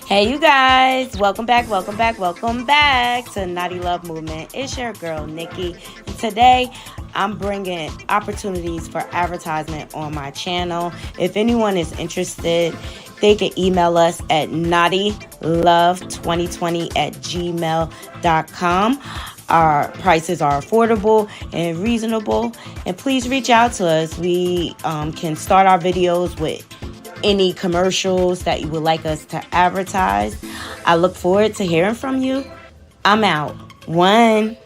Hey, you guys, welcome back to Naughty Love Movement. It's your girl, Nikki. And today, I'm bringing opportunities for advertisement on my channel. If anyone is interested, they can email us at naughtylove2020@gmail.com. Our prices are affordable and reasonable. And please reach out to us. We can start our videos with any commercials that you would like us to advertise. I look forward to hearing from you. I'm out. One.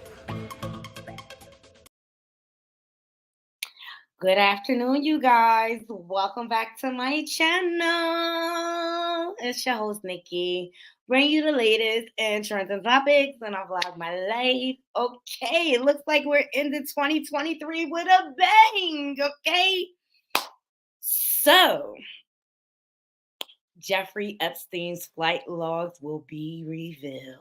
Good afternoon, you guys. Welcome back to my channel. It's your host, Nikki. Bring you the latest in trends and topics, and I vlog my life. Okay, it looks like we're into 2023 with a bang, okay? So, Jeffrey Epstein's flight logs will be revealed.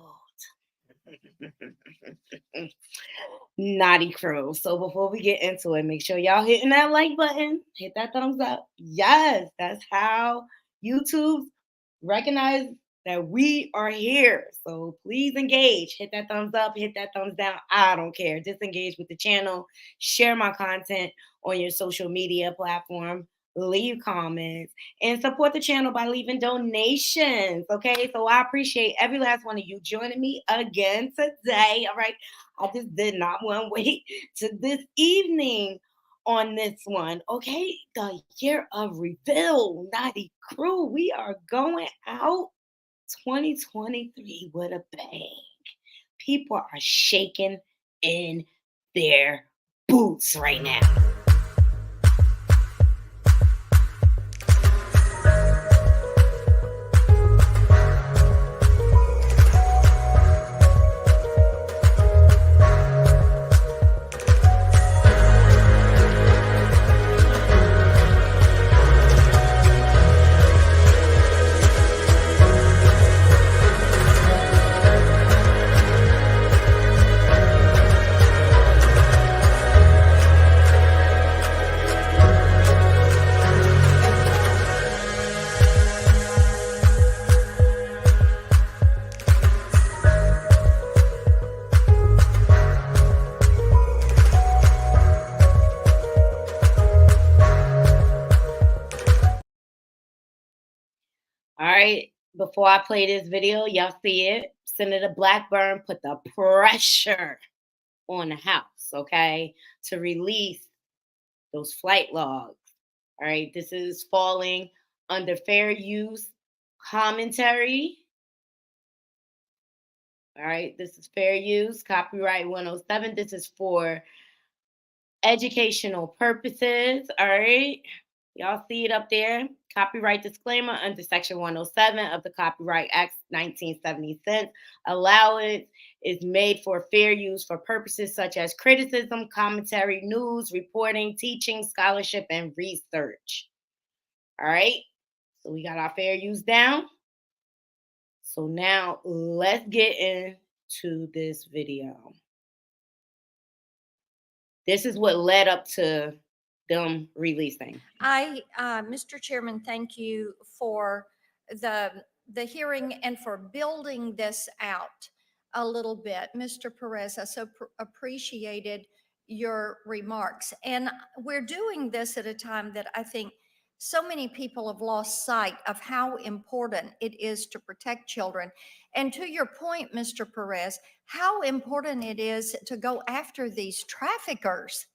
Naughty crew. So before we get into it, make sure y'all hitting that like button, hit that thumbs up. Yes, that's how YouTube recognize that we are here. So please engage. Hit that thumbs up, hit that thumbs down. I don't care. Just engage with the channel. Share my content on your social media platform. Leave comments and support the channel by leaving donations. Okay, so I appreciate every last one of you joining me again today. All right, I just did not want to wait to this evening on this one. Okay, the year of reveal, Naughty Crew. We are going out 2023 with a bang. People are shaking in their boots right now. All right, before I play this video, y'all see it. Senator Blackburn put the pressure on the House, okay, to release those flight logs. All right, this is falling under fair use commentary. All right, this is fair use, copyright 107. This is for educational purposes. All right. Y'all see it up there. Copyright disclaimer under Section 107 of the Copyright Act 1976. Allowance is made for fair use for purposes such as criticism, commentary, news, reporting, teaching, scholarship, and research. All right. So we got our fair use down. So now let's get into this video. This is what led up to them releasing. Mr. Chairman, thank you for the hearing and for building this out a little bit. Mr. Perez, I so appreciated your remarks. And we're doing this at a time that I think so many people have lost sight of how important it is to protect children. And to your point, Mr. Perez, how important it is to go after these traffickers.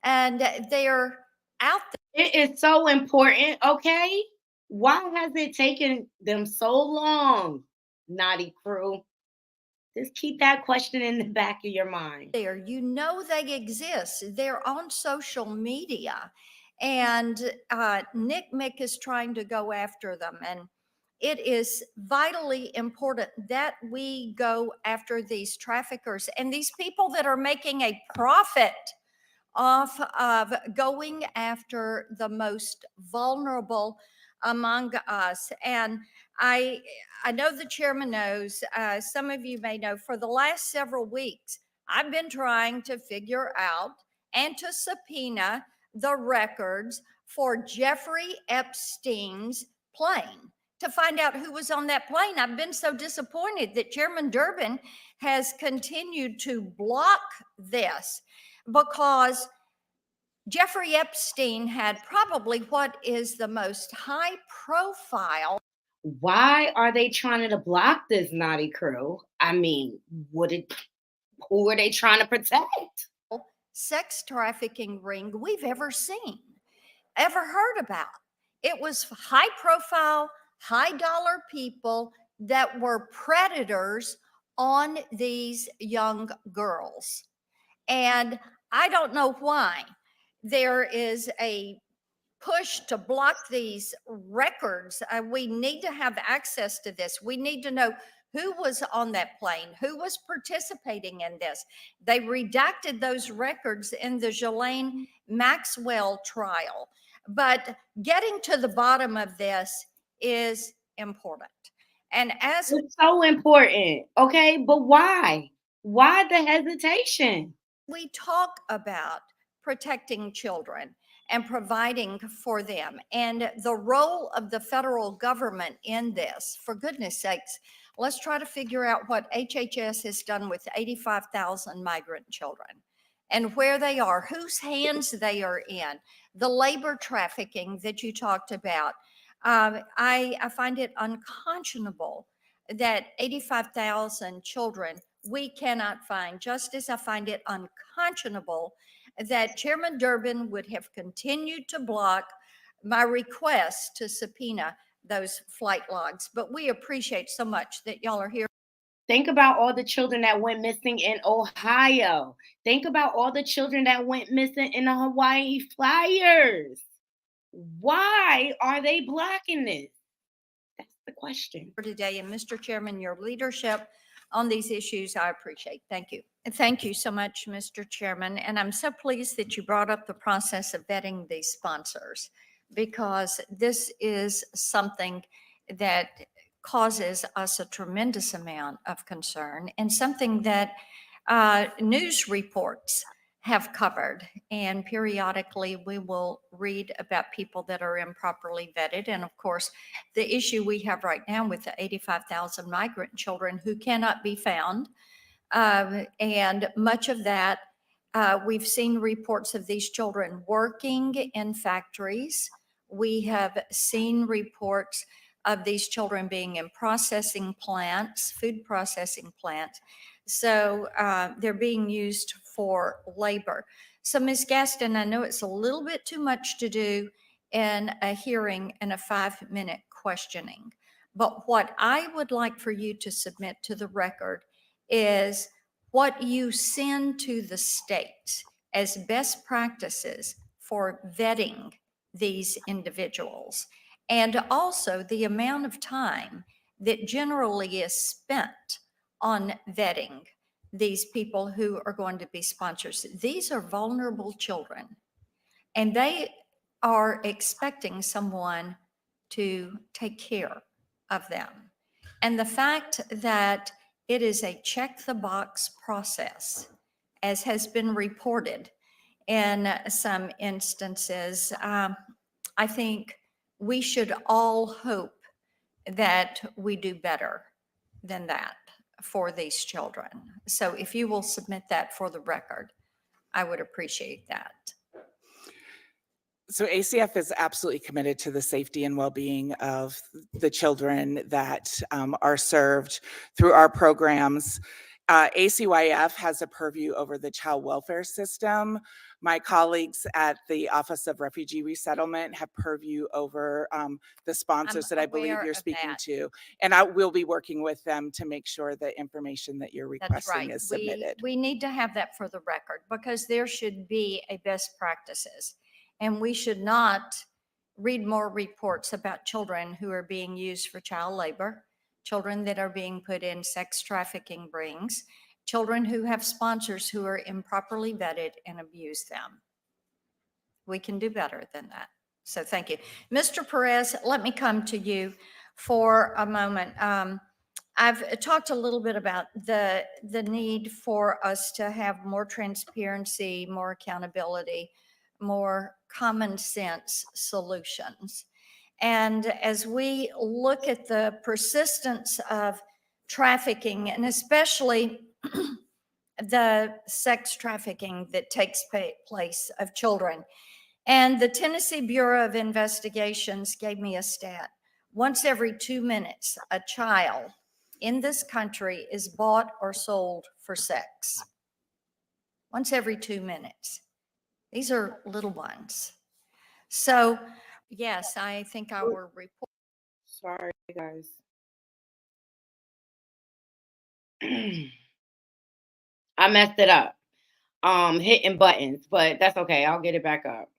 And they're out It is so important, okay? Why has it taken them so long, naughty crew? Just keep that question in the back of your mind. there. You know they exist. They're on social media. And Nick Mick is trying to go after them. And it is vitally important that we go after these traffickers and these people that are making a profit off of going after the most vulnerable among us. And I, I know the chairman knows, some of you may know, for the last several weeks, I've been trying to figure out and to subpoena the records for Jeffrey Epstein's plane to find out who was on that plane. I've been so disappointed that Chairman Durbin has continued to block this, because Jeffrey Epstein had probably what is the most high profile. Why are they trying to block this naughty crew? I mean, who are they trying to protect? Sex trafficking ring we've ever seen, ever heard about. It was high profile, high dollar people that were predators on these young girls. And I don't know why there is a push to block these records. We need to have access to this. We need to know who was on that plane, who was participating in this. They redacted those records in the Ghislaine Maxwell trial. But getting to the bottom of this is important. And as It's so important, okay? But why? Why the hesitation? we talk about protecting children and providing for them and the role of the federal government in this, for goodness sakes, let's try to figure out what HHS has done with 85,000 migrant children and where they are, whose hands they are in, the labor trafficking that you talked about. I find it unconscionable that 85,000 children we cannot find, just as I find it unconscionable that Chairman Durbin would have continued to block my request to subpoena those flight logs. But we appreciate so much that y'all are here. Think about all the children that went missing in Ohio. Think about all the children that went missing in the Hawaii flyers. Why are they blocking this? That's the question. Today, and Mr. Chairman, your leadership on these issues, I appreciate. Thank you. And thank you so much, Mr. Chairman. And I'm so pleased that you brought up the process of vetting these sponsors, because this is something that causes us a tremendous amount of concern and something that news reports have covered. And periodically we will read about people that are improperly vetted. And of course, the issue we have right now with the 85,000 migrant children who cannot be found. And much of that, we've seen reports of these children working in factories. We have seen reports of these children being in processing plants, food processing plants. So they're being used for labor. So Ms. Gaston, I know it's a little bit too much to do in a hearing and a 5-minute questioning. But what I would like for you to submit to the record is what you send to the states as best practices for vetting these individuals, and also the amount of time that generally is spent on vetting these people who are going to be sponsors. These are vulnerable children, and they are expecting someone to take care of them. And the fact that it is a check the box process, as has been reported in some instances, I think we should all hope that we do better than that for these children. So if you will submit that for the record. I would appreciate that. So ACF is absolutely committed to the safety and well-being of the children that are served through our programs. ACYF has a purview over the child welfare system. My colleagues at the Office of Refugee Resettlement have purview over the sponsors that I believe aware you're of speaking that. to. And I will be working with them to make sure the information that you're That's requesting right. is submitted. We need to have that for the record because there should be a best practices. And we should not read more reports about children who are being used for child labor, children that are being put in sex trafficking rings, children who have sponsors who are improperly vetted and abuse them. We can do better than that. So thank you. Mr. Perez, let me come to you for a moment. I've talked a little bit about the need for us to have more transparency, more accountability, more common sense solutions. And as we look at the persistence of trafficking, and especially the sex trafficking that takes place of children, and the Tennessee Bureau of Investigations gave me a stat. Once every 2 minutes, a child in this country is bought or sold for sex. Once every 2 minutes. These are little ones. So, yes, I think our report. Sorry, guys. I messed it up. Hitting buttons, but that's okay. I'll get it back up.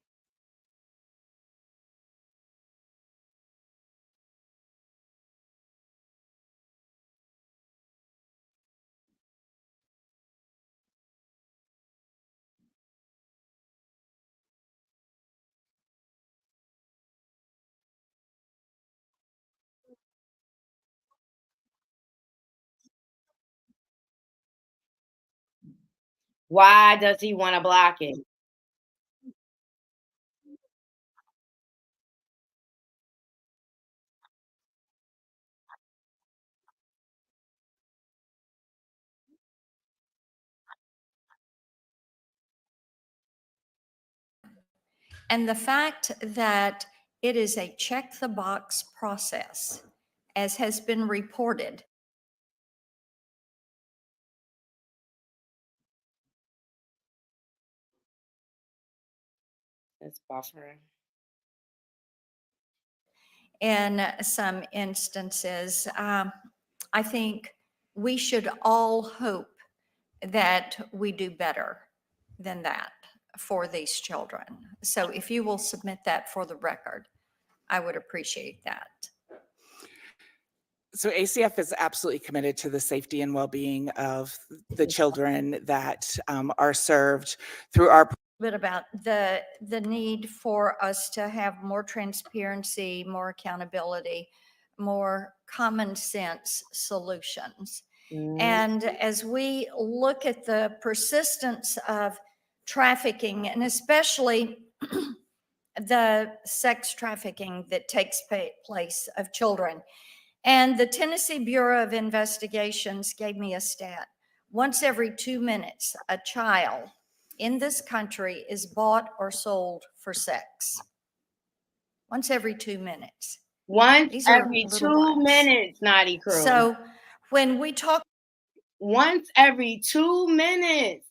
Why does he want to block it? And the fact that it is a check the box process, as has been reported. It's buffering. In some instances, I think we should all hope that we do better than that for these children. So if you will submit that for the record, I would appreciate that. So ACF is absolutely committed to the safety and well-being of the children that are served through our Bit about the need for us to have more transparency, more accountability, more common sense solutions. And as we look at the persistence of trafficking, and especially the sex trafficking that takes place of children, and the Tennessee Bureau of Investigations gave me a stat. Once every 2 minutes, a child in this country is bought or sold for sex. Once every 2 minutes. Once every 2 minutes, Naughty Crew. So when we talk. Once every 2 minutes.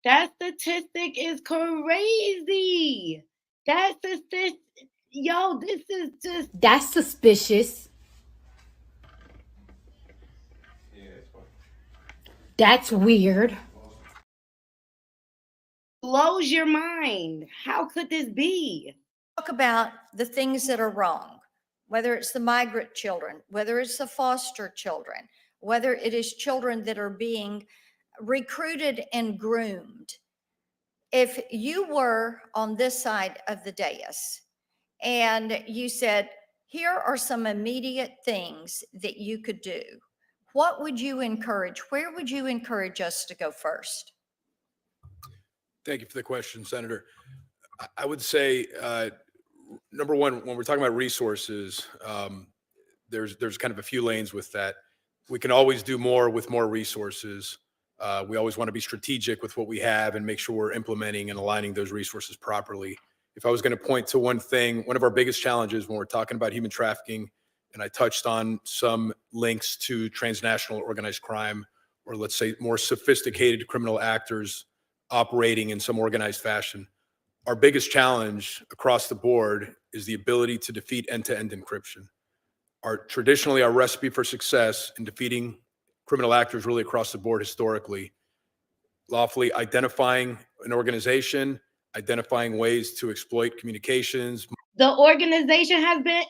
That statistic is crazy. That statistic, yo, this is just. That's suspicious. That's weird. Blows your mind. How could this be? Talk about the things that are wrong, whether it's the migrant children, whether it's the foster children, whether it is children that are being recruited and groomed. If you were on this side of the dais and you said, here are some immediate things that you could do, what would you encourage? Where would you encourage us to go first? Thank you for the question, Senator. I would say, number one, when we're talking about resources, there's kind of a few lanes with that. We can always do more with more resources. We always want to be strategic with what we have and make sure we're implementing and aligning those resources properly. If I was going to point to one thing, one of our biggest challenges when we're talking about human trafficking, and I touched on some links to transnational organized crime, or let's say more sophisticated criminal actors operating in some organized fashion. Our biggest challenge across the board is the ability to defeat end-to-end encryption. Traditionally, our recipe for success in defeating criminal actors really across the board historically, lawfully identifying an organization, identifying ways to exploit communications. The organization has been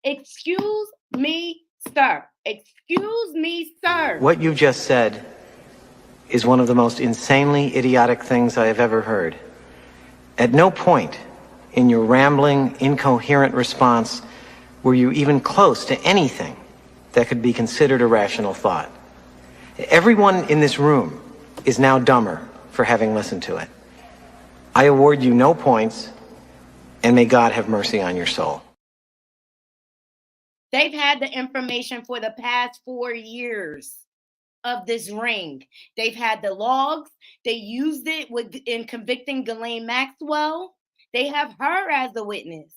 excuse me, sir. Excuse me, sir. What you just said is one of the most insanely idiotic things I have ever heard. At no point in your rambling, incoherent response were you even close to anything that could be considered a rational thought. Everyone in this room is now dumber for having listened to it. I award you no points, and may God have mercy on your soul. They've had the information for the past 4 years of this ring. They've had the logs. They used it in convicting Ghislaine Maxwell. They have her as a witness.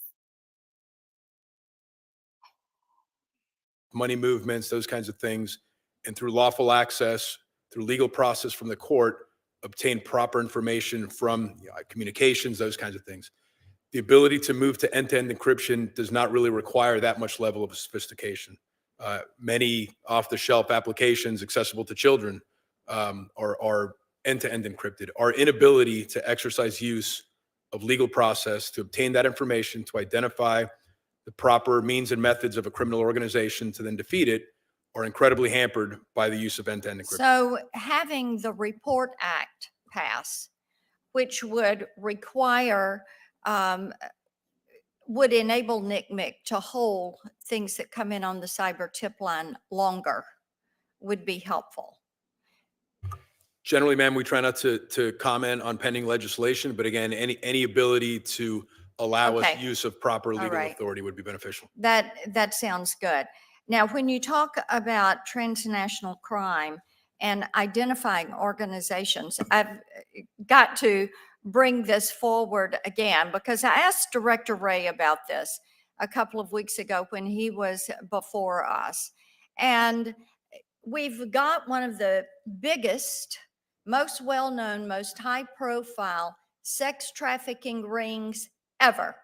Money movements, those kinds of things, and through lawful access, through legal process from the court, obtain proper information from communications, those kinds of things. The ability to move to end-to-end encryption does not really require that much level of sophistication. Many off-the-shelf applications accessible to children are end-to-end encrypted. Our inability to exercise use of legal process to obtain that information, to identify the proper means and methods of a criminal organization to then defeat it, are incredibly hampered by the use of end-to-end encryption. So having the Report Act pass, which would require, would enable NCMEC to hold things that come in on the cyber tip line longer, would be helpful. Generally, ma'am, we try not to comment on pending legislation, but again, any ability to allow us Okay. use of proper legal right. authority would be beneficial. That sounds good. Now, when you talk about transnational crime and identifying organizations, I've got to bring this forward again because I asked Director Ray about this a couple of weeks ago when he was before us. And we've got one of the biggest, most well-known, most high-profile sex trafficking rings ever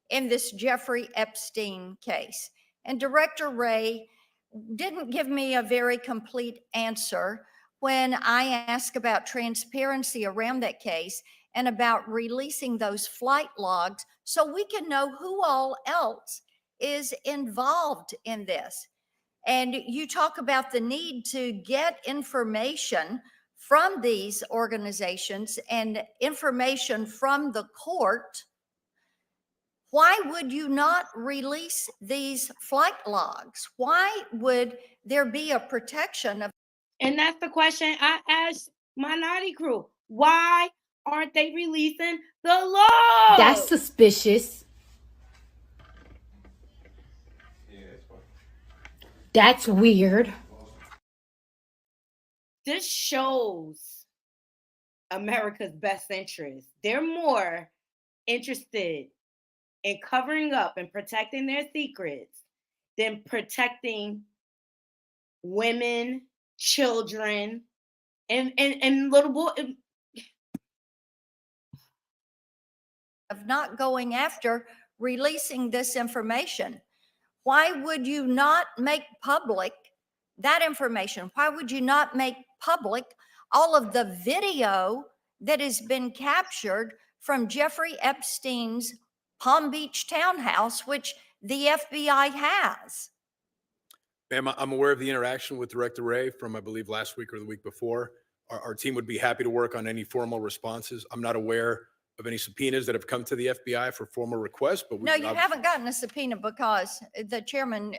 in this Jeffrey Epstein case. And Director Ray didn't give me a very complete answer when I asked about transparency around that case and about releasing those flight logs so we can know who all else is involved in this. And you talk about the need to get information from these organizations and information from the court. Why would you not release these flight logs? Why would there be a protection of? And that's the question I asked my naughty crew. Why aren't they releasing the logs? That's suspicious. That's weird. This shows America's best interest. They're more interested in covering up and protecting their secrets than protecting women, children, and little boys. Of not going after releasing this information. Why would you not make public that information? Why would you not make public all of the video that has been captured from Jeffrey Epstein's Palm Beach townhouse, which the FBI has? Ma'am, I'm aware of the interaction with Director Ray from, I believe, last week or the week before. Our team would be happy to work on any formal responses. I'm not aware of any subpoenas that have come to the FBI for formal requests, but No, you haven't gotten a subpoena because the chairman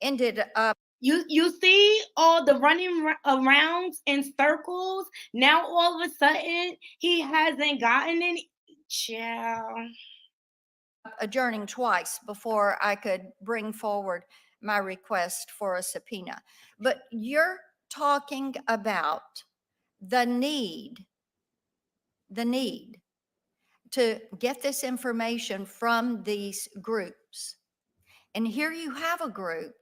ended up. You see all the running around in circles. Now all of a sudden he hasn't gotten any. Child. Adjourning twice before I could bring forward my request for a subpoena. But you're talking about the need to get this information from these groups. And here you have a group,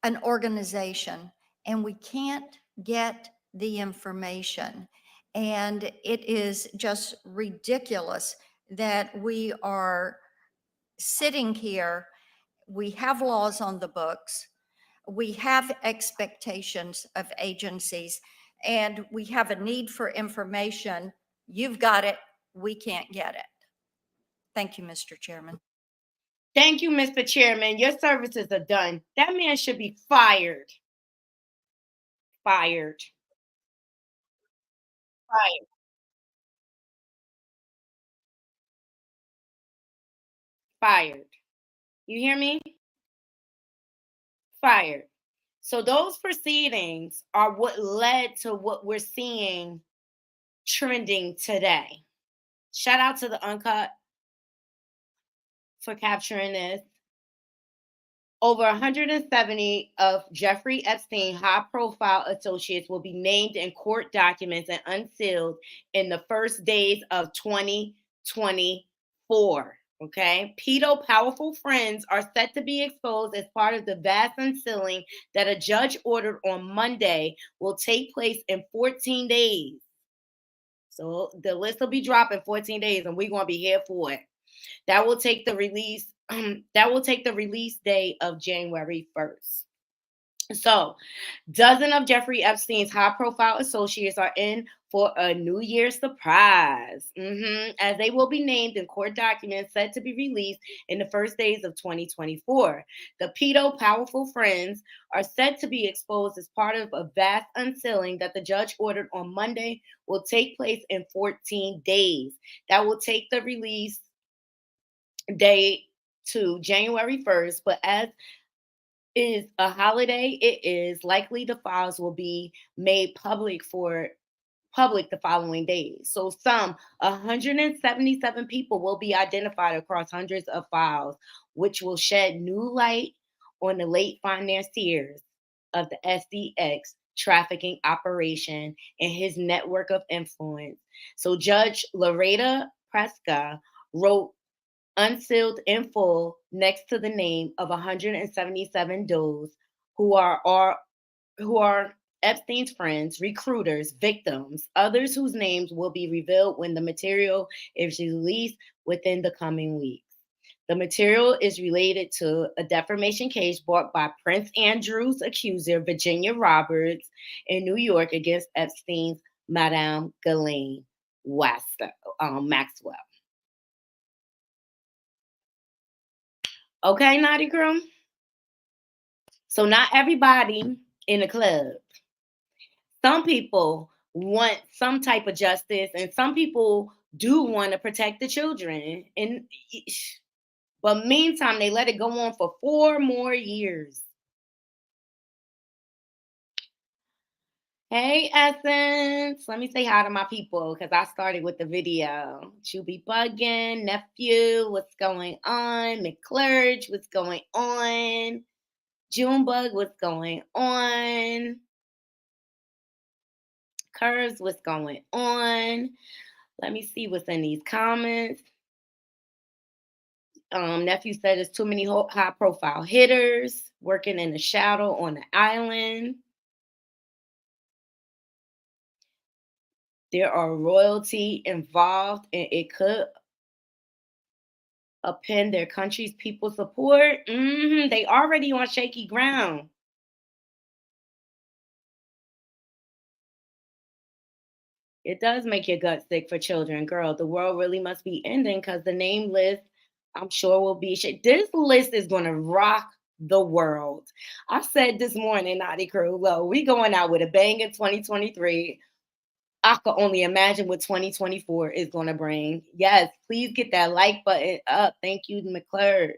an organization, and we can't get the information. And it is just ridiculous that we are sitting here. We have laws on the books. We have expectations of agencies, and we have a need for information. You've got it. We can't get it. Thank you, Mr. Chairman. Thank you, Mr. Chairman. Your services are done. That man should be fired. Fired. Fired. Fired. You hear me? Fired. So those proceedings are what led to what we're seeing trending today. Shout out to the Uncut for capturing this. Over 170 of Jeffrey Epstein high-profile associates will be named in court documents and unsealed in the first days of 2024. Okay, pedo powerful friends are set to be exposed as part of the vast unsealing that a judge ordered on Monday will take place in 14 days. So the list will be dropped in 14 days, and we're going to be here for it. That will take the release day of January 1st. So, dozens of Jeffrey Epstein's high-profile associates are in for a New Year's surprise, as they will be named in court documents set to be released in the first days of 2024. The pedo powerful friends are set to be exposed as part of a vast unsealing that the judge ordered on Monday will take place in 14 days. That will take the release date to January 1st, but as is a holiday, it is likely the files will be made public the following days. So some 177 people will be identified across hundreds of files, which will shed new light on the late financiers of the SDX trafficking operation and his network of influence. So Judge Loretta Preska wrote unsealed in full next to the name of 177 those who are Epstein's friends, recruiters, victims, others whose names will be revealed when the material is released within the coming weeks. The material is related to a defamation case brought by Prince Andrew's accuser, Virginia Roberts, in New York against Epstein's Madame Ghislaine Maxwell. Okay, Naughty Girl? So not everybody in the club. Some people want some type of justice, and some people do want to protect the children. But meantime, they let it go on for 4 more years. Hey, Essence. Let me say hi to my people because I started with the video. Chubby Buggin, Nephew, what's going on? McClurge, what's going on? Junebug, what's going on? Curves, what's going on? Let me see what's in these comments. Nephew said there's too many high-profile hitters working in the shadow on the island. There are royalty involved, and it could upend their country's people support. They already on shaky ground. It does make your gut sick for children. Girl, the world really must be ending because the name list, I'm sure, will be shit. This list is going to rock the world. I said this morning, Naughty Crew, low, we going out with a bang in 2023. I could only imagine what 2024 is going to bring. Yes, please get that like button up. Thank you, McClurge.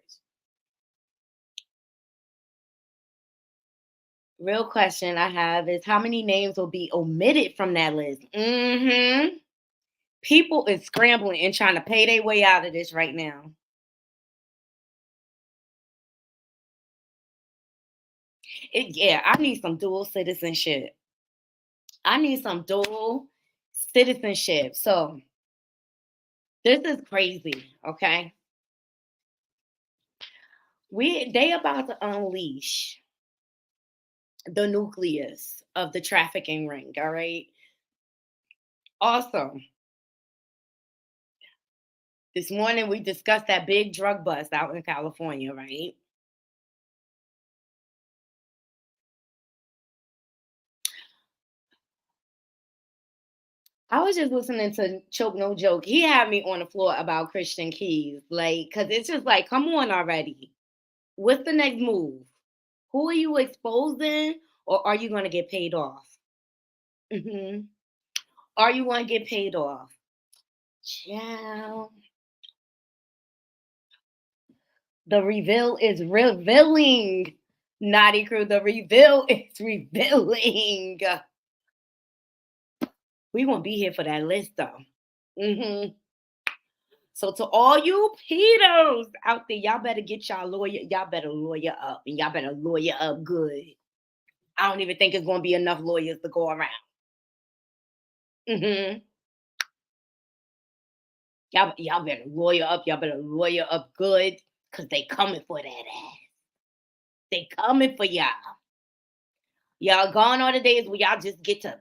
Real question I have is how many names will be omitted from that list? People is scrambling and trying to pay their way out of this right now. Yeah, I need some dual citizenship. I need some dual citizenship. So this is crazy, okay? They about to unleash the nucleus of the trafficking ring, all right? Also, this morning we discussed that big drug bust out in California, right? I was just listening to Choke No Joke. He had me on the floor about Christian Keys. Like, cause it's just like, come on already. What's the next move? Who are you exposing, or are you gonna get paid off? Hmm. Are you gonna get paid off? Child. The reveal is revealing. Naughty crew, the reveal is revealing. We won't be here for that list though. Hmm. So to all you pedos out there, y'all better get y'all lawyer. Y'all better lawyer up, and y'all better lawyer up good. I don't even think it's gonna be enough lawyers to go around. Hmm. Y'all better lawyer up. Y'all better lawyer up good, cause they coming for that ass. They coming for y'all. Y'all gone are the days where y'all just get to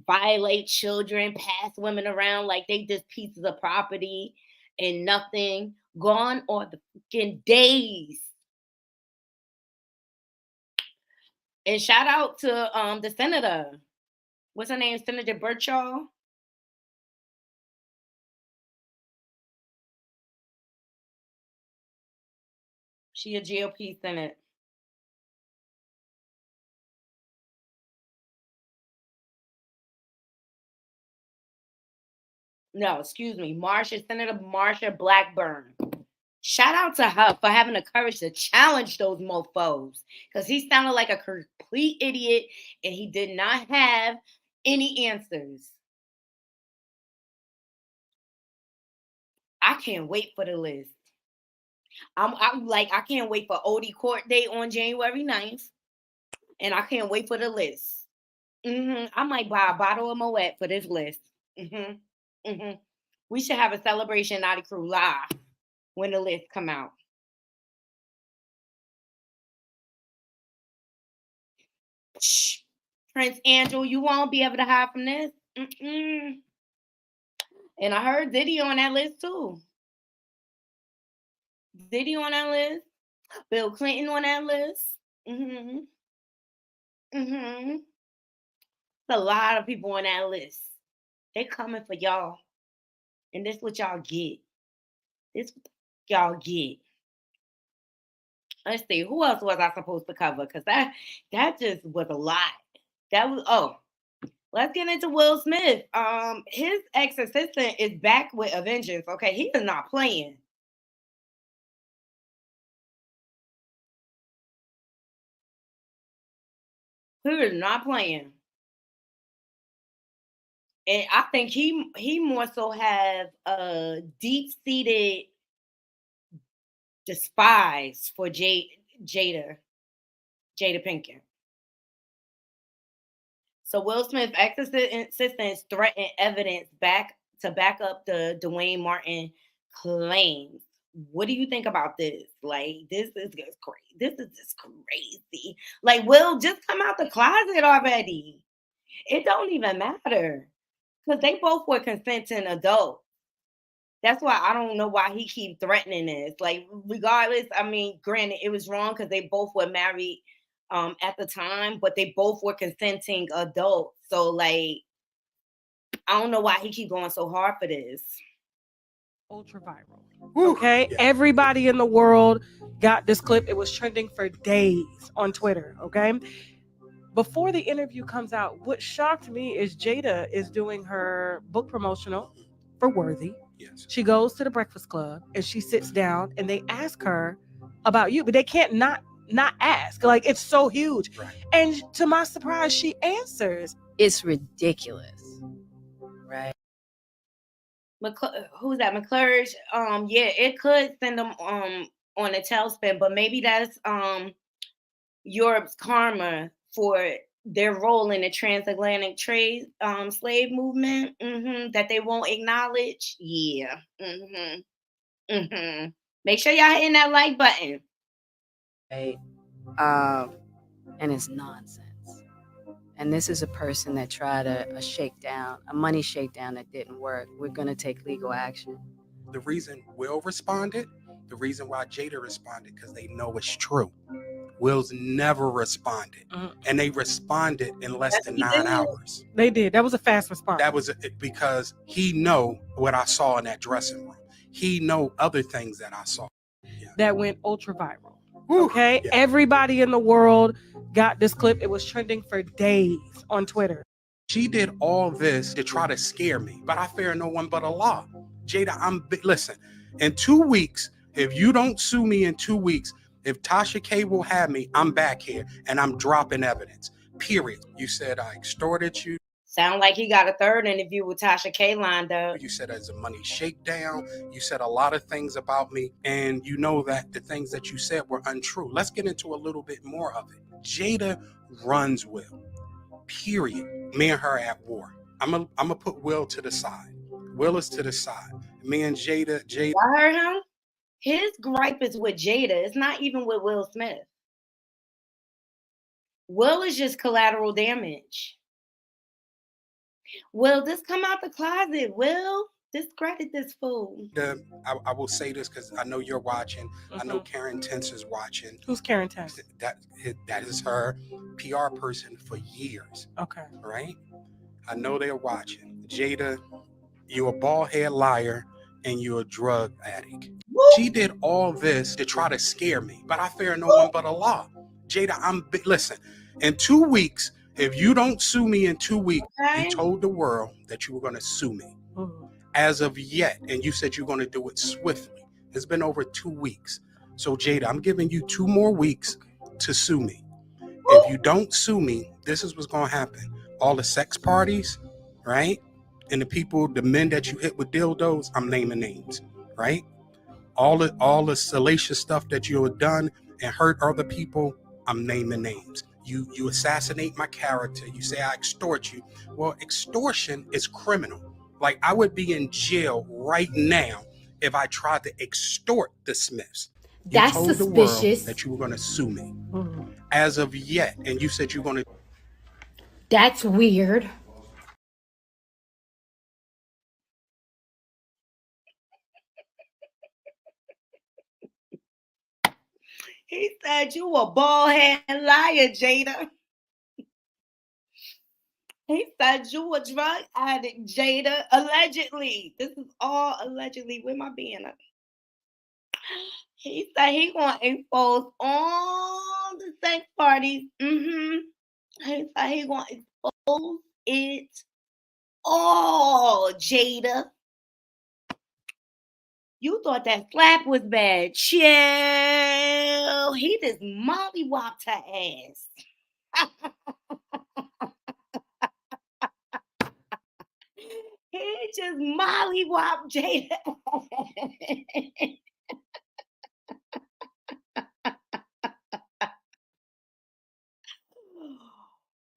violate children, pass women around like they just pieces of property and nothing. Gone are the fucking days. And shout out to the senator. What's her name? Senator Birchall. She a GOP Senate. No, excuse me. Senator Marsha Blackburn. Shout out to her for having the courage to challenge those mofos. Because he sounded like a complete idiot and he did not have any answers. I can't wait for the list. I'm like, I can't wait for Odie court date on January 9th. And I can't wait for the list. I might buy a bottle of Moet for this list. hmm hmm We should have a celebration Naughty Crew live when the list come out. Shh. Prince Andrew, you won't be able to hide from this. Mm-mm. And I heard Diddy on that list too. Diddy on that list. Bill Clinton on that list. hmm hmm A lot of people on that list. They coming for y'all. And this what y'all get. This what y'all get. Let's see. Who else was I supposed to cover? Because that just was a lot. That was let's get into Will Smith. His ex-assistant is back with a vengeance. Okay, he is not playing. He is not playing. And I think he more so have a deep-seated despise for Jada Pinkett. So Will Smith's ex-assistants threatened evidence back up the Dwayne Martin claims. What do you think about this? Like, this is just crazy. This is just crazy. Like, Will, just come out the closet already. It don't even matter because they both were consenting adults. That's why I don't know why he keep threatening this. Like, regardless, I mean, granted, it was wrong because they both were married at the time, but they both were consenting adults. So, like, I don't know why he keep going so hard for this. Ultra viral. Okay, everybody in the world got this clip. It was trending for days on Twitter. Okay, before the interview comes out, what shocked me is Jada is doing her book promotional for Worthy. Yes. She goes to the Breakfast Club and she sits down and they ask her about you, but they can't not ask. Like, it's so huge. Right. And to my surprise, she answers. It's ridiculous, right? Who's that? McClurge. Yeah, it could send them on a tailspin, but maybe that's Europe's karma for their role in the transatlantic trade slave movement that they won't acknowledge. Yeah. Make sure y'all hitting that like button. Right? And it's nonsense. And this is a person that tried a shakedown, a money shakedown that didn't work. We're going to take legal action. The reason Will responded, the reason why Jada responded, because they know it's true. Will's never responded. And they responded in less than 9 hours. They did. That was a fast response. That was because he know what I saw in that dressing room. He know other things that I saw. That went ultra viral. Woo, okay? yeah. Everybody in the world got this clip. It was trending for days on Twitter. She did all this to try to scare me, but I fear no one but Allah. Jada, listen, in 2 weeks, if you don't sue me in 2 weeks, if Tasha K will have me, I'm back here and I'm dropping evidence, period. You said I extorted you. Sound like he got a third interview with Tasha K lined up. You said it's a money shakedown. You said a lot of things about me. And you know that the things that you said were untrue. Let's get into a little bit more of it. Jada runs Will, period. Me and her at war. I'm gonna put Will to the side. Will is to the side. Me and Jada. I heard him. His gripe is with Jada. It's not even with Will Smith. Will is just collateral damage. Will, this come out the closet. Will, discredit this fool. I will say this because I know you're watching. I know Karen Tense is watching. Who's Karen Tense? That is her PR person for years. Okay. Right? I know they're watching. Jada, you're a bald-head liar and you're a drug addict. Woo! She did all this to try to scare me, but I fear no one but Allah. Jada, listen, in 2 weeks, if you don't sue me in 2 weeks, you told the world that you were going to sue me. As of yet, and you said you're going to do it swiftly. It's been over 2 weeks. So, Jada, I'm giving you 2 more weeks to sue me. If you don't sue me, this is what's going to happen. All the sex parties, right? And the men that you hit with dildos, I'm naming names, right? All the salacious stuff that you have done and hurt other people, I'm naming names. You assassinate my character. You say I extort you. Well, extortion is criminal. Like, I would be in jail right now if I tried to extort the Smiths. That's told suspicious. The world that you were going to sue me. As of yet, and you said you're going to. That's weird. He said you a bald-head liar, Jada. He said you a drug addict, Jada. Allegedly. This is all allegedly. Where my being at? He said he gonna expose all the sex parties. He said he gonna expose it all, Jada. You thought that slap was bad. Chill. He just mollywopped her ass. He just mollywopped Jada.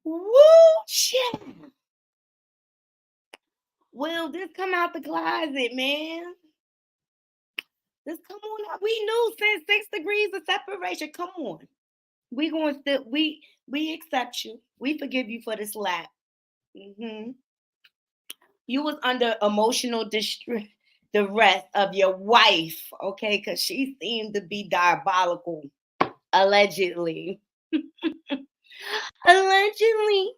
Woo, shit. Well, this come out the closet, man. This come on out. We knew since 6 degrees of separation. Come on. We going to we accept you. We forgive you for the slap. You was under emotional distress, the rest of your wife, okay? Because she seemed to be diabolical, allegedly. Allegedly.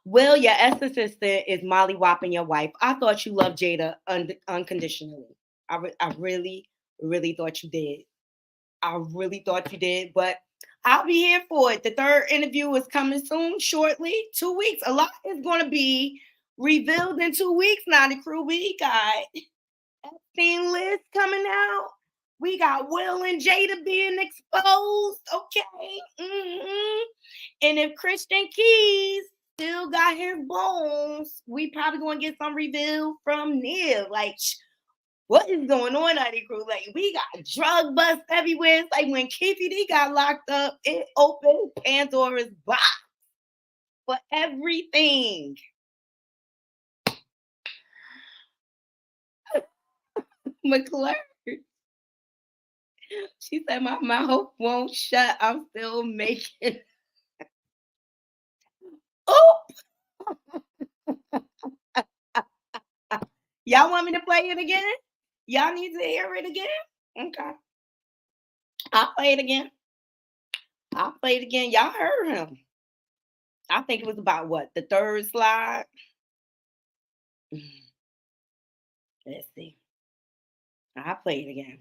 Will, your ex-assistant is mollywopping your wife. I thought you loved Jada unconditionally. I really, really thought you did. I really thought you did, but I'll be here for it. The third interview is coming soon, shortly, 2 weeks. A lot is going to be revealed in 2 weeks now. The crew, we got Epstein list coming out. We got Will and Jada being exposed, okay? And if Christian Keys still got his bones, we probably going to get some reveal from Nev. Like, What is going on, Honey Crew? Like, we got drug busts everywhere. It's like when KPD got locked up, it opened Pandora's box for everything. McClure. She said, my mouth won't shut. I'm still making. Oh! Y'all want me to play it again? Y'all need to hear it again? Okay. I'll play it again. Y'all heard him. I think it was about what? The third slide? Let's see. I'll play it again.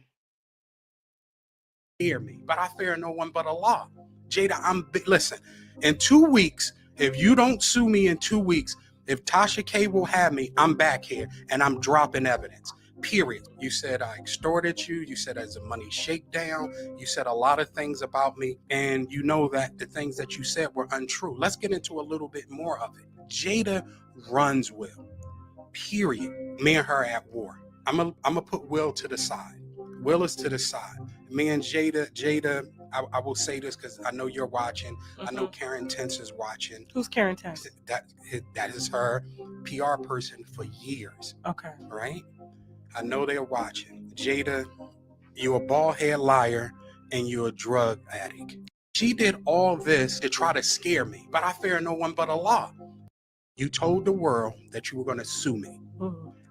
Hear me, but I fear no one but Allah. Jada, listen, in 2 weeks, if you don't sue me in 2 weeks, if Tasha K will have me, I'm back here and I'm dropping evidence. Period. You said I extorted you. You said as a money shakedown. You said a lot of things about me. And you know that the things that you said were untrue. Let's get into a little bit more of it. Jada runs Will. Period. Me and her at war. I'm gonna put Will to the side. Will is to the side. Me and Jada, I will say this because I know you're watching. I know Karen Tense is watching. Who's Karen Tense? That is her PR person for years. Okay. Right? I know they're watching. Jada, you're a bald-head liar and you're a drug addict. She did all this to try to scare me, but I fear no one but Allah. You told the world that you were going to sue me.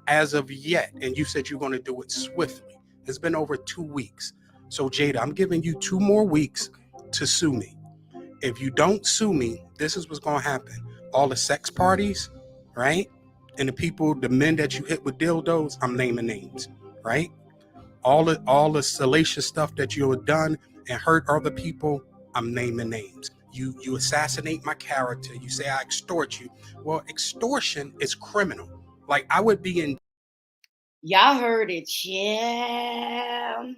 As of yet, and you said you're going to do it swiftly. It's been over 2 weeks. So Jada, I'm giving you 2 more weeks to sue me. If you don't sue me, this is what's going to happen. All the sex parties, right? And the men that you hit with dildos, I'm naming names, right? All the salacious stuff that you have done and hurt other people, I'm naming names. You assassinate my character. You say I extort you. Well, extortion is criminal. Like I would be in. Y'all heard it, yeah.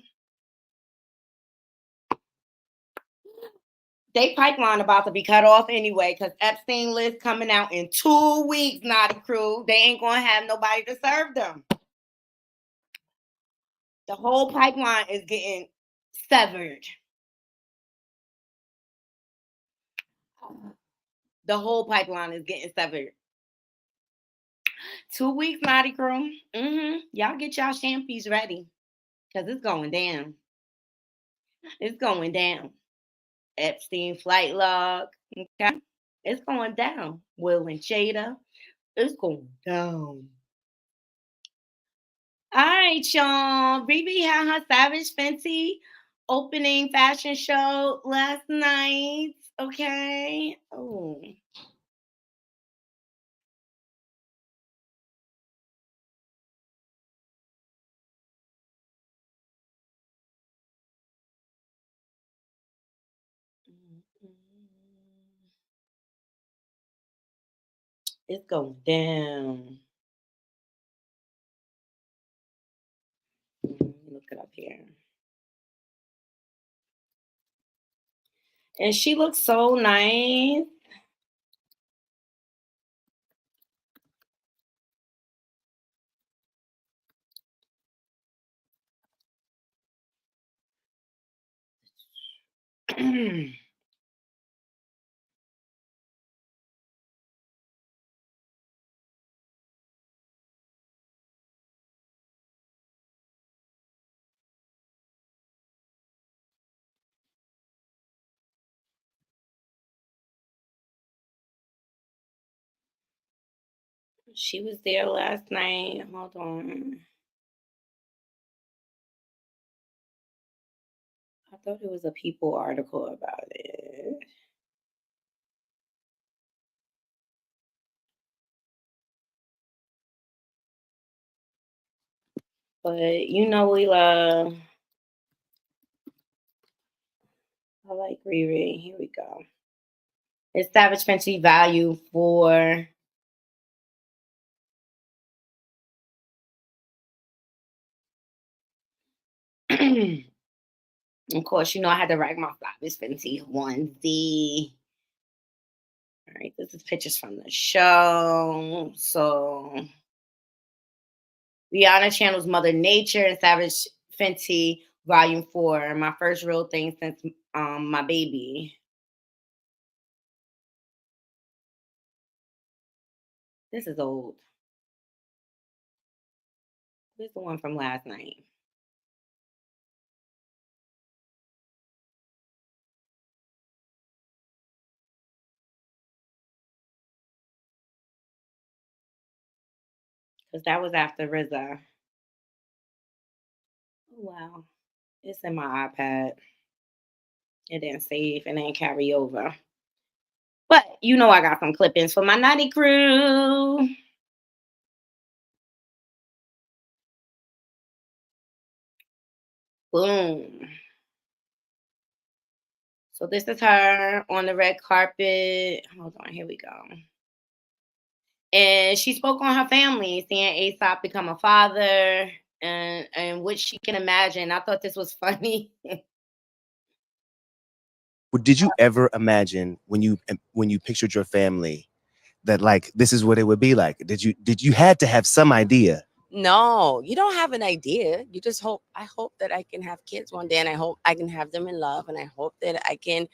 They pipeline about to be cut off anyway because Epstein list coming out in 2 weeks, Naughty Crew. They ain't going to have nobody to serve them. The whole pipeline is getting severed. The whole pipeline is getting severed. 2 weeks, Naughty Crew. Y'all get y'all shampies ready because it's going down. It's going down. Epstein flight log. Okay. It's going down. Will and Jada. It's going down. All right, y'all. Riri had her Savage Fenty opening fashion show last night. Okay. Oh. It's going down. Look it up here. And she looks so nice. She was there last night. Hold on. I thought it was a People article about it. But you know we love. I like Riri. Here we go. It's Savage Fenty value for of course, you know I had to write my Savage Fenty onesie. All right, this is pictures from the show. So Rihanna channels Mother Nature and Savage Fenty Volume 4. My first real thing since my baby. This is old. This is the one from last night. Because that was after RZA. Oh, wow. It's in my iPad. It didn't save and didn't carry over. But you know I got some clippings for my naughty crew. Boom. So this is her on the red carpet. Hold on, here we go. And she spoke on her family, seeing Aesop become a father and what she can imagine. I thought this was funny. Did you ever imagine when you pictured your family that like this is what it would be like? Did you had to have some idea? No, you don't have an idea. You just hope. I hope that I can have kids one day, and I hope I can have them in love, and I hope that I can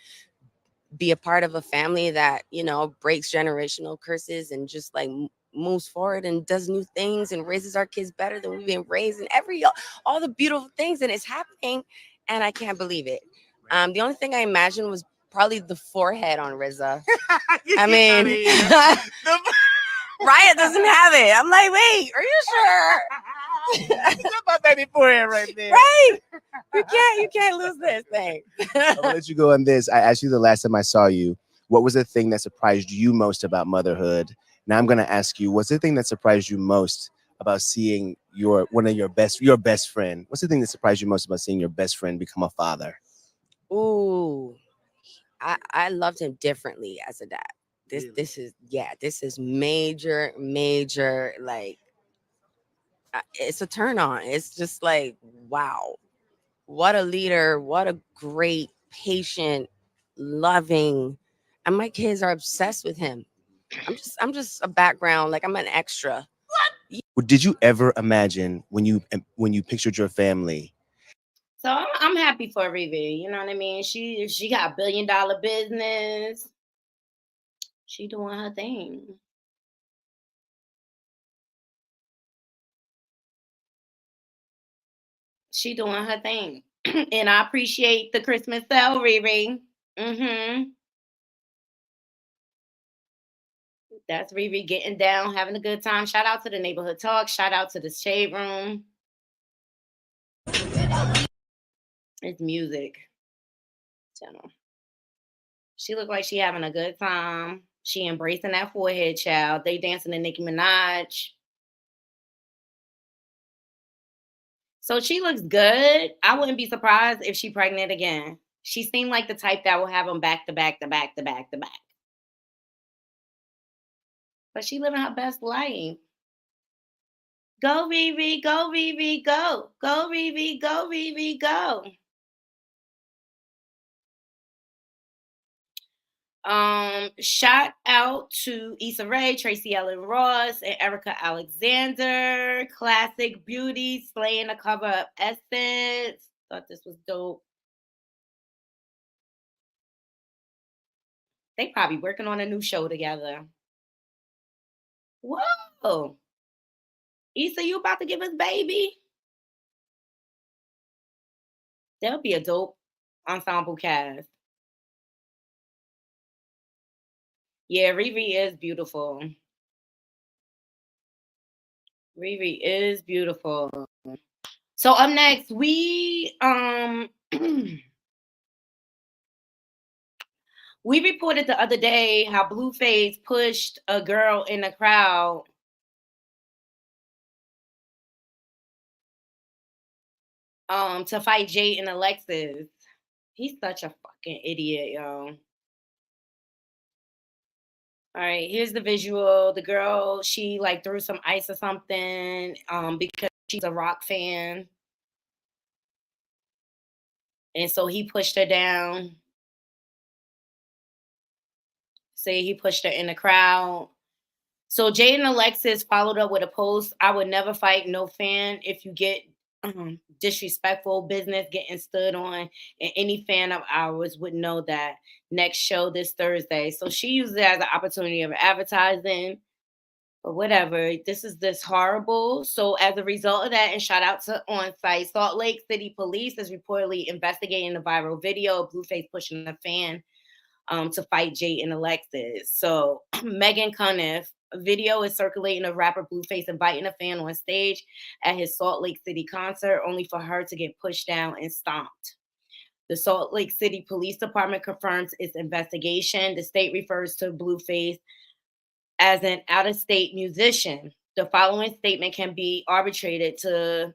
be a part of a family that, you know, breaks generational curses and just like moves forward and does new things and raises our kids better than we've been raised, and all the beautiful things, and it's happening, and I can't believe it. The only thing I imagined was probably the forehead on RZA. I mean, Riot doesn't have it. I'm like, wait, are you sure? About that forehead right there. Right? You can't lose this thing. I'm gonna let you go on this. I asked you the last time I saw you, what was the thing that surprised you most about motherhood? Now I'm gonna ask you, what's the thing that surprised you most about seeing your best friend? What's the thing that surprised you most about seeing your best friend become a father? Ooh, I loved him differently as a dad. This is major, like it's a turn on. It's just like, wow, what a leader, what a great, patient, loving, and my kids are obsessed with him. I'm just a background, like I'm an extra. Did you ever imagine when you pictured your family? So I'm happy for Riri. You know what I mean? She got $1 billion business. She doing her thing. She doing her thing. And I appreciate the Christmas sale, Riri. That's Riri getting down, having a good time. Shout out to the neighborhood talk. Shout out to the shade room. It's music channel. She look like she having a good time. She embracing that forehead, child. They dancing to Nicki Minaj. So she looks good. I wouldn't be surprised if she pregnant again. She seemed like the type that will have them back to back to back to back to back. But she living her best life. Go, Riri, go, Riri, go. Go, Riri, go, Riri, go. Shout out to Issa Rae, Tracy Ellen Ross, and Erica Alexander. Classic Beauty, slaying the cover of Essence. Thought this was dope. They probably working on a new show together. Whoa. Issa, you about to give us baby? That'll be a dope ensemble cast. Yeah, Riri is beautiful. Riri is beautiful. So up next, we we reported the other day how Blueface pushed a girl in the crowd to fight Jade and Alexis. He's such a fucking idiot, yo. All right, here's the visual. The girl, she like threw some ice or something because she's a rock fan. And so he pushed her down. Say he pushed her in the crowd. So Jay and Alexis followed up with a post. I would never fight no fan. If you get disrespectful business getting stood on, and any fan of ours would know that. Next show this Thursday. So she used it as an opportunity of advertising. But whatever, this is this horrible. So as a result of that, and shout out to On Site, Salt Lake City Police is reportedly investigating the viral video of Blueface pushing a fan to fight Jay and Alexis. So Megan Cuniff, a video is circulating of rapper Blueface inviting a fan on stage at his Salt Lake City concert, only for her to get pushed down and stomped. The Salt Lake City Police Department confirms its investigation. The state refers to Blueface as an out-of-state musician. The following statement can be arbitrated to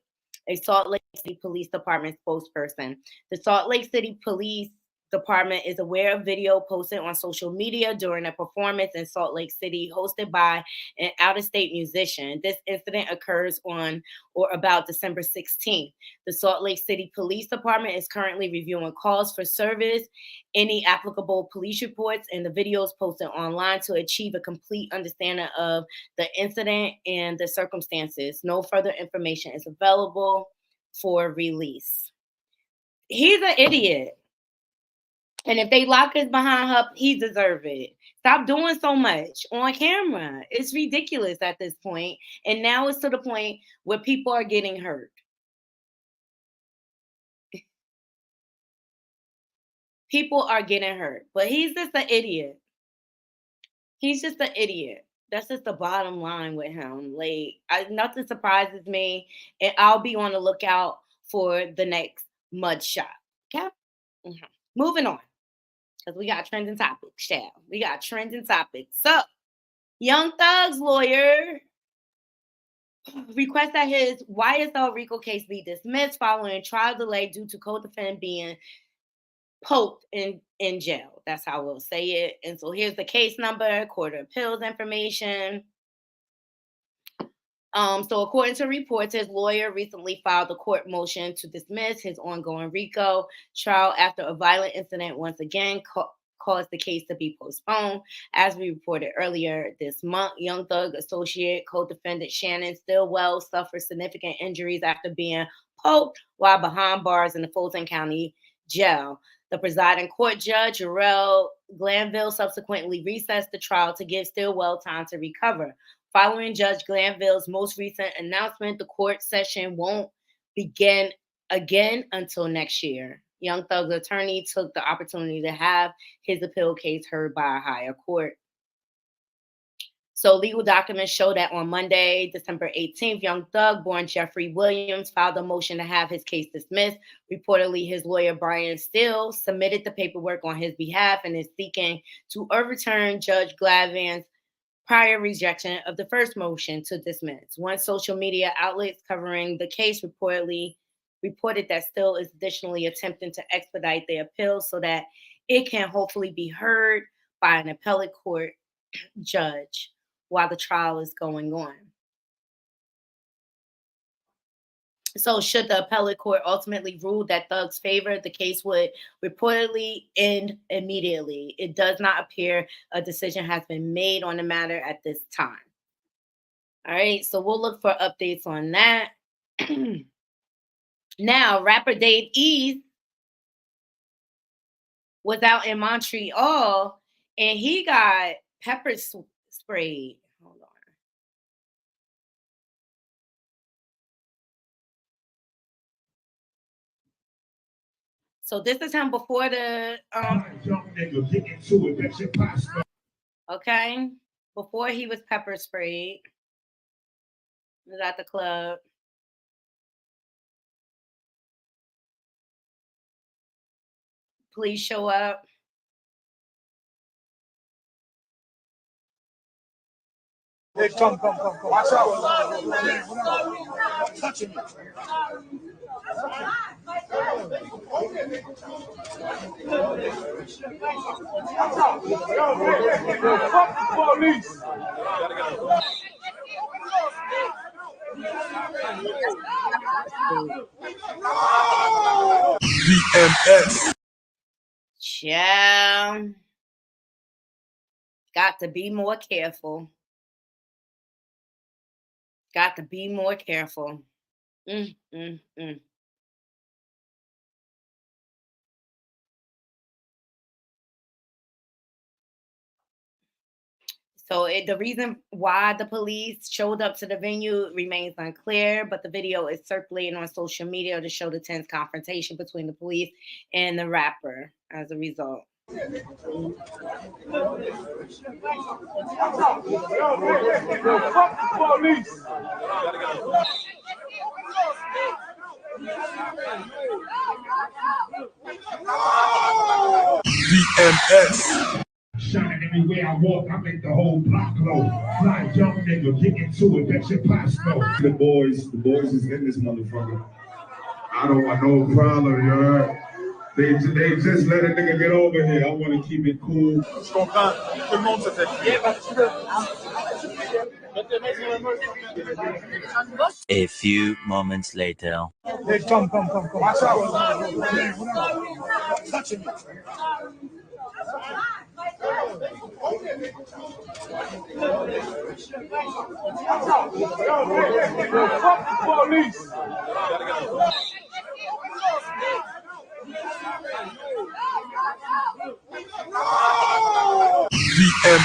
a Salt Lake City Police Department spokesperson. The Salt Lake City Police Department is aware of video posted on social media during a performance in Salt Lake City hosted by an out-of-state musician. This incident occurs on or about December 16th. The Salt Lake City Police Department is currently reviewing calls for service, any applicable police reports, and the videos posted online to achieve a complete understanding of the incident and the circumstances. No further information is available for release. He's an idiot. And if they lock us behind her, he deserves it. Stop doing so much on camera. It's ridiculous at this point. And now it's to the point where people are getting hurt. People are getting hurt. But he's just an idiot. He's just an idiot. That's just the bottom line with him. Like, nothing surprises me. And I'll be on the lookout for the next mugshot. Okay? Mm-hmm. Moving on. Because we got trending topics, child. We got trending topics. So, Young Thug's lawyer requests that his YSL RICO case be dismissed following trial delay due to co-defendant being poked in jail. That's how we'll say it. And so here's the case number, Court of Appeals information. So according to reports, his lawyer recently filed a court motion to dismiss his ongoing RICO trial after a violent incident once again caused the case to be postponed. As we reported earlier this month, Young Thug associate co-defendant Shannon Stillwell suffered significant injuries after being poked while behind bars in the Fulton County Jail. The presiding court judge, Jarrell Glanville, subsequently recessed the trial to give Stillwell time to recover. Following Judge Glanville's most recent announcement, the court session won't begin again until next year. Young Thug's attorney took the opportunity to have his appeal case heard by a higher court. So legal documents show that on Monday, December 18th, Young Thug, born Jeffrey Williams, filed a motion to have his case dismissed. Reportedly, his lawyer, Brian Steele, submitted the paperwork on his behalf and is seeking to overturn Judge Glavin's prior rejection of the first motion to dismiss. One social media outlets covering the case reported that Steele is additionally attempting to expedite the appeal so that it can hopefully be heard by an appellate court judge while the trial is going on. So should the appellate court ultimately rule that Thug's favor, the case would reportedly end immediately. It does not appear a decision has been made on the matter at this time. All right, so we'll look for updates on that. Now, rapper Dave East was out in Montreal and he got pepper sprayed. Hold on. So this is him before the okay, before he was pepper sprayed. He was at the club. Please show up. Hey, come. Watch out. Touching me. Fuck the police. BMX. Yeah. Got to be more careful. Got to be more careful. Mm, mm, mm. So the reason why the police showed up to the venue remains unclear, but the video is circulating on social media to show the tense confrontation between the police and the rapper as a result. Fuck the police. DMX. Shining everywhere I walk, I make the whole block glow. Fly young nigga, get into it, bet your pops know. The boys is in this motherfucker. I don't want no problem, you heard? They just let a nigga get over here. I want to keep it cool. Je comprends. Tout le monde se fait crier parce que... A few moments later. Hey, come. Watch out. Touching me. Fuck the police. DM.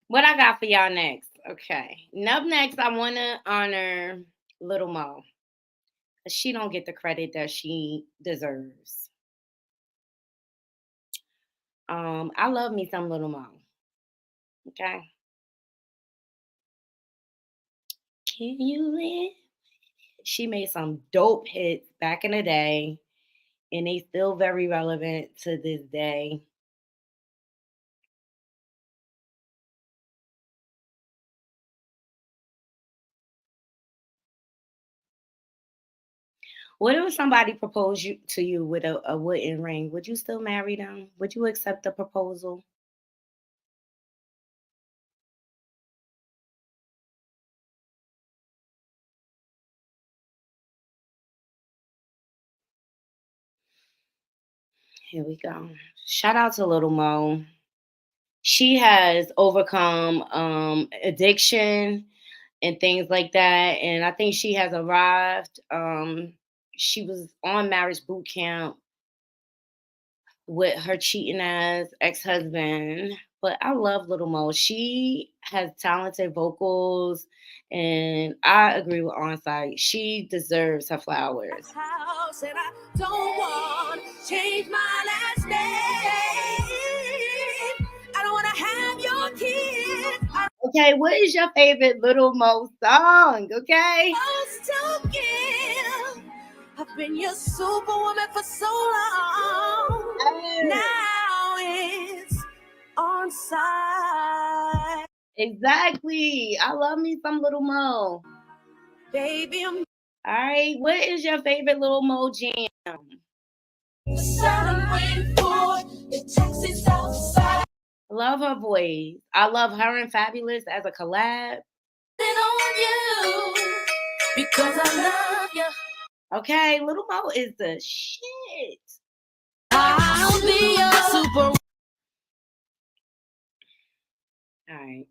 What I got for y'all next? Okay. And up next, I want to honor Little Mo. She don't get the credit that she deserves. I love me some Little Mo. Okay. Can you live? She made some dope hits back in the day, and they still very relevant to this day. What if somebody proposed to you with a wooden ring? Would you still marry them? Would you accept the proposal? Here we go. Shout out to Little Mo. She has overcome addiction and things like that, and I think she has arrived. She was on marriage boot camp with her cheating ass ex-husband. But I love Little Mo. She has talented vocals, and I agree with Onsite. She deserves her flowers. House and I don't want to change my last name. I don't want to have your kids. Okay, what is your favorite Little Mo song? Okay. To give. I've been your superwoman for so long. Now it's on side. Exactly. I love me some Little Mo. Baby, I'm all right. What is your favorite Little Mo jam? celebrating for the Texas outside. Love her voice. I love her and Fabulous as a collab. On you because I love you. Okay, Little Mo is the shit. I'll be your super. All right.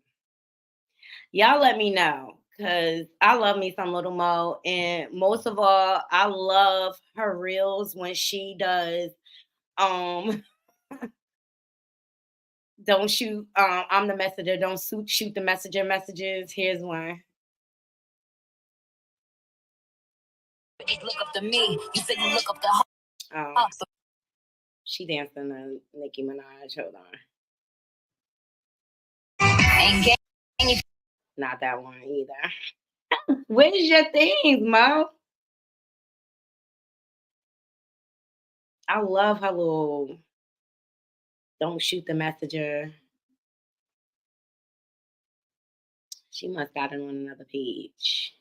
Y'all let me know because I love me some Little Mo. And most of all, I love her reels when she does um don't shoot I'm the messenger, don't shoot the messenger messages. Here's one. Look up to me. You said you look up to Oh, she dancing to Nicki Minaj. Hold on. Not that one either. Where's your things, Mo? I love her little don't shoot the messenger. She must got it on another page.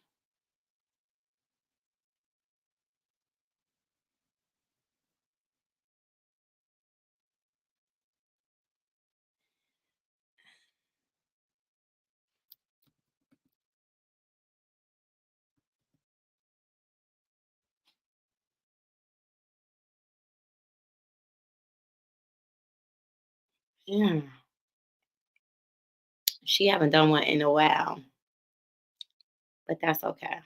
Yeah. She haven't done one in a while. But that's okay.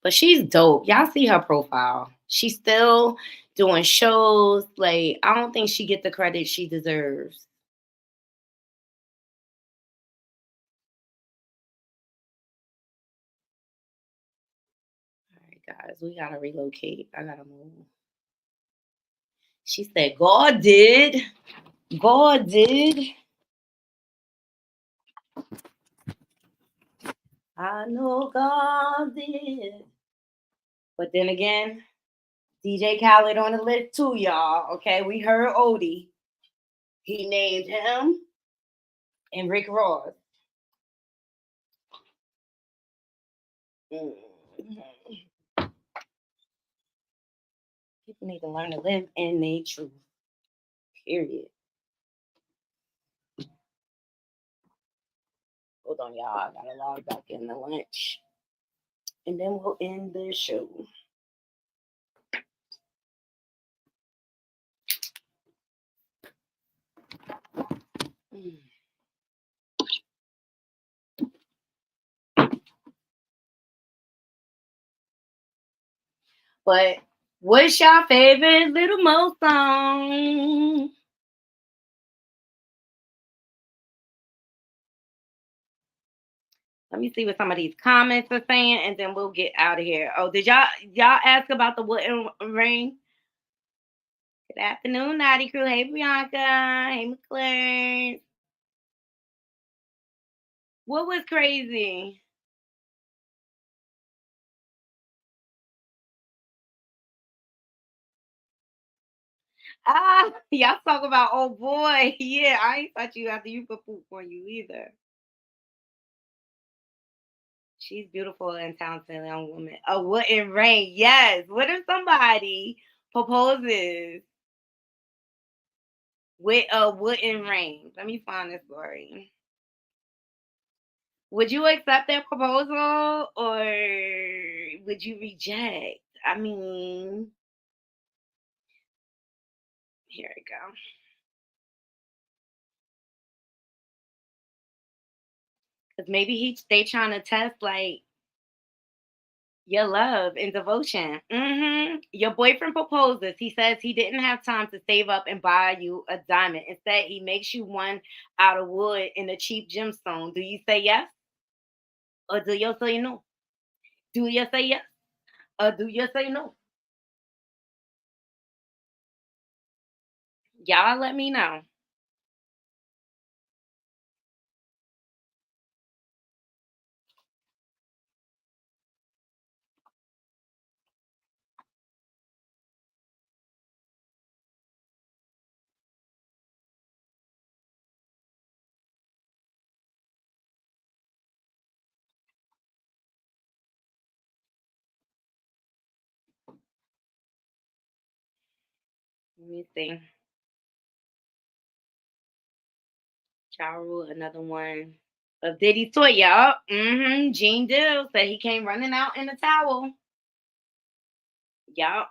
But she's dope. Y'all see her profile. She's still doing shows. Like, I don't think she get the credit she deserves. All right, guys, we gotta relocate. I gotta move. She said, God did. God did. I know God did. But then again, DJ Khaled on the list too, y'all. Okay, we heard Odie. He named him and Rick Ross. Mhm. People need to learn to live in their truth. Period. Hold on, y'all. I gotta log back in the lunch. And then we'll end the show. Mm. But what's your favorite Little Mo song? Let me see what some of these comments are saying, and then we'll get out of here. Oh, did y'all ask about the wooden ring? Good afternoon, Naughty Crew. Hey, Bianca. Hey, McClure. What was crazy? Ah, y'all talk about oh boy. Yeah, I ain't thought you after you put poop on you either. She's beautiful and talented young woman. A wooden ring. Yes. What if somebody proposes with a wooden ring? Let me find this story. Would you accept that proposal or would you reject? I mean, here we go. Because maybe they trying to test like your love and devotion. Your boyfriend proposes. He says he didn't have time to save up and buy you a diamond. Instead, he makes you one out of wood in a cheap gemstone. Do you say yes? Or do you say no? Do you say yes? Or do you say no? Y'all let me know. Let me see. Ja Rule, another one of Diddy's toy, y'all. Gene Dill said he came running out in a towel. Y'all.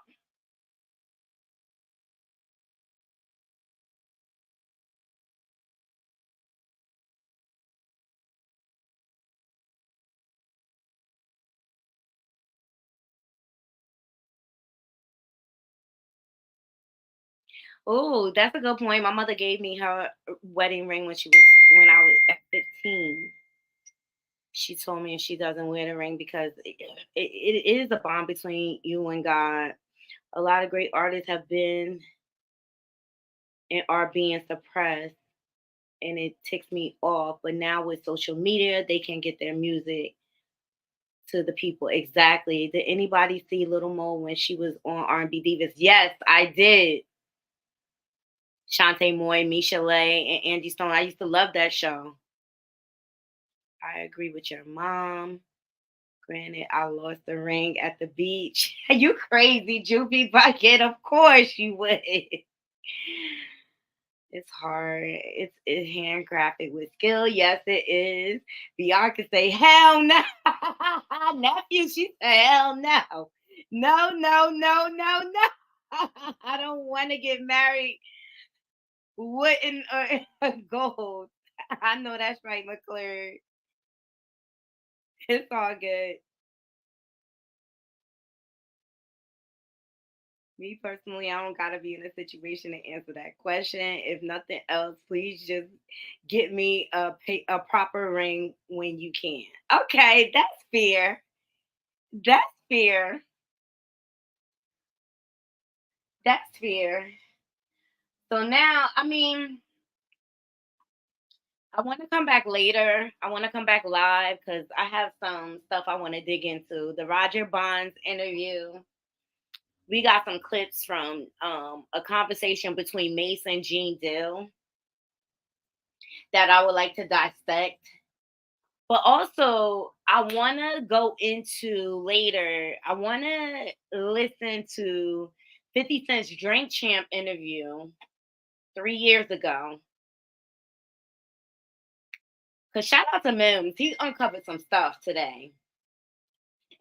Oh, that's a good point. My mother gave me her wedding ring when I was at 15. She told me if she doesn't wear the ring because it is a bond between you and God. A lot of great artists have been and are being suppressed, and it ticks me off. But now with social media, they can get their music to the people. Exactly. Did anybody see Little Mo when she was on R&B Divas? Yes, I did. Shantae Moy, Misha Lay, and Angie Stone. I used to love that show. I agree with your mom. Granted, I lost the ring at the beach. You crazy, Juvie Bucket. Of course you would. It's hard. It's handcrafted with skill. Yes, it is. Bianca say, hell no. Nephew, she said, hell no. No, no, no, no, no. I don't want to get married wooden or gold. I know that's right, McClure. It's all good. Me personally, I don't gotta be in a situation to answer that question. If nothing else, please just get me a proper ring when you can. Okay, that's fair. That's fair. That's fair. So now, I mean, I want to come back later. I want to come back live because I have some stuff I want to dig into. The Roger Bonds interview. We got some clips from a conversation between Mace and Gene Dill that I would like to dissect. But also, I want to go into later. I want to listen to 50 Cent's Drink Champ interview 3 years ago. Because shout out to Mims. He uncovered some stuff today.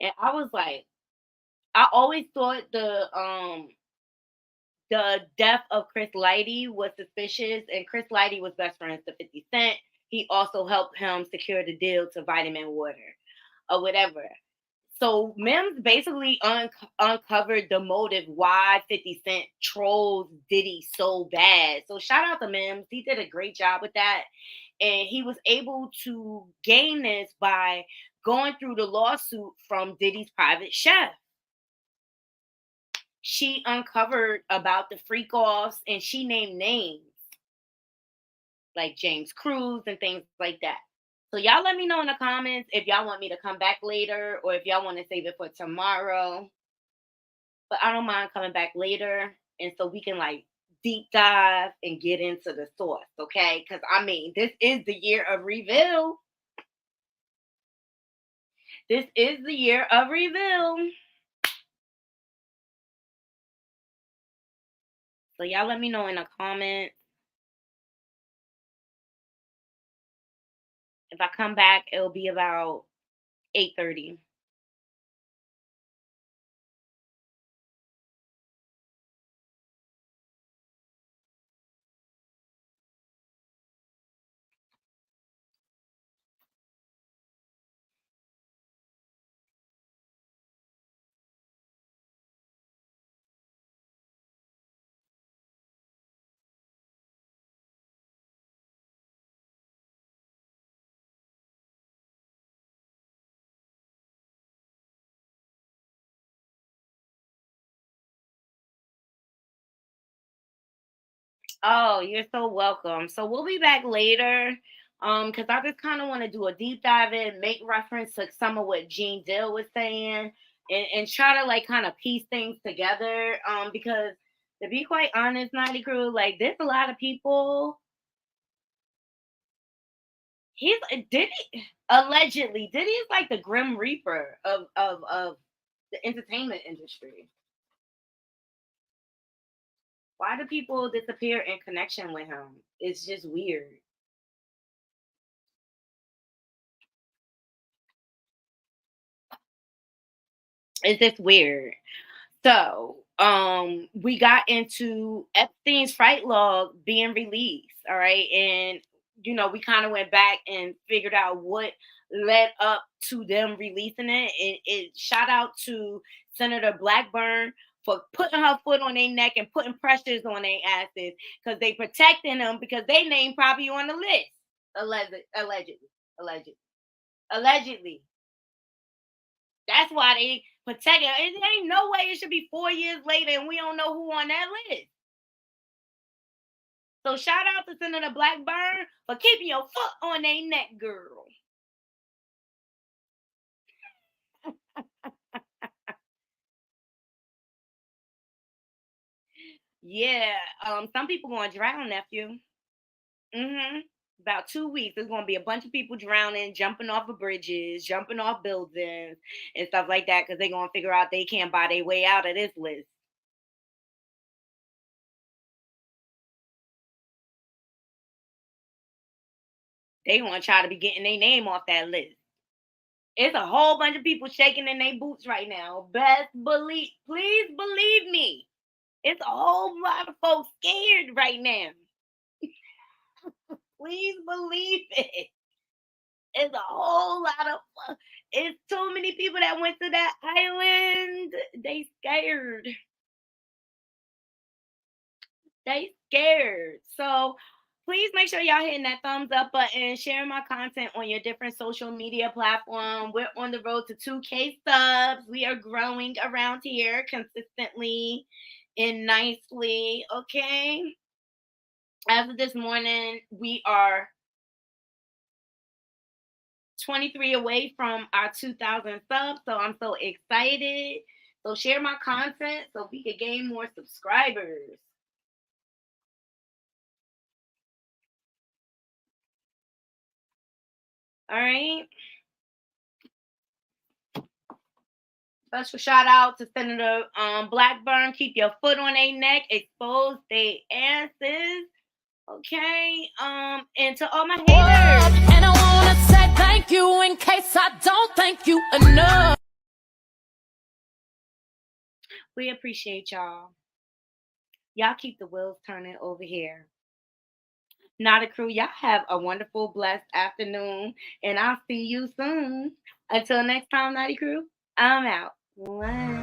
And I was like, I always thought the death of Chris Lighty was suspicious, and Chris Lighty was best friends to 50 Cent. He also helped him secure the deal to Vitamin Water or whatever. So Mims basically uncovered the motive why 50 Cent trolls Diddy so bad. So shout out to Mims. He did a great job with that. And he was able to gain this by going through the lawsuit from Diddy's private chef. She uncovered about the freak offs and she named names like James Cruz and things like that. So y'all let me know in the comments if y'all want me to come back later or if y'all want to save it for tomorrow. But I don't mind coming back later and so we can like deep dive and get into the source, okay? Because I mean, this is the year of reveal. This is the year of reveal. So y'all let me know in the comments. If I come back, it'll be about 8:30. Oh, you're so welcome. So we'll be back later. Because I just kind of want to do a deep dive in, make reference to some of what Gene Dill was saying, and try to like kind of piece things together. Because to be quite honest, Naughty Crew, like there's a lot of people. Diddy allegedly Diddy is like the Grim Reaper of the entertainment industry. Why do people disappear in connection with him? It's just weird. It's just weird. So, we got into Epstein's flight log being released. All right. And, we kind of went back and figured out what led up to them releasing it. It shout out to Senator Blackburn for putting her foot on their neck and putting pressures on their asses because they protecting them because they name probably on the list. Allegedly. That's why they protect her. It ain't no way it should be 4 years later and we don't know who on that list. So shout out to Senator Blackburn for keeping your foot on their neck, girl. Yeah, some people gonna drown, nephew. About 2 weeks, there's gonna be a bunch of people drowning, jumping off of bridges, jumping off buildings, and stuff like that, because they're gonna figure out they can't buy their way out of this list. They gonna try to be getting their name off that list. It's a whole bunch of people shaking in their boots right now. Please believe me. It's a whole lot of folks scared right now. Please believe it. It's a whole lot of it's too many people that went to that island. They scared. They scared. So please make sure y'all hitting that thumbs up button, sharing my content on your different social media platform. We're on the road to 2K subs. We are growing around here consistently and nicely. Okay. As of this morning, we are 23 away from our 2,000 subs. So I'm so excited. So share my content so we could gain more subscribers. All right. Special shout out to Senator Blackburn. Keep your foot on their neck. Expose their asses. Okay. And to all my haters. And I wanna say thank you in case I don't thank you enough. We appreciate y'all. Y'all keep the wheels turning over here. Not crew, y'all have a wonderful, blessed afternoon, and I'll see you soon. Until next time, Naughty Crew, I'm out. Bye.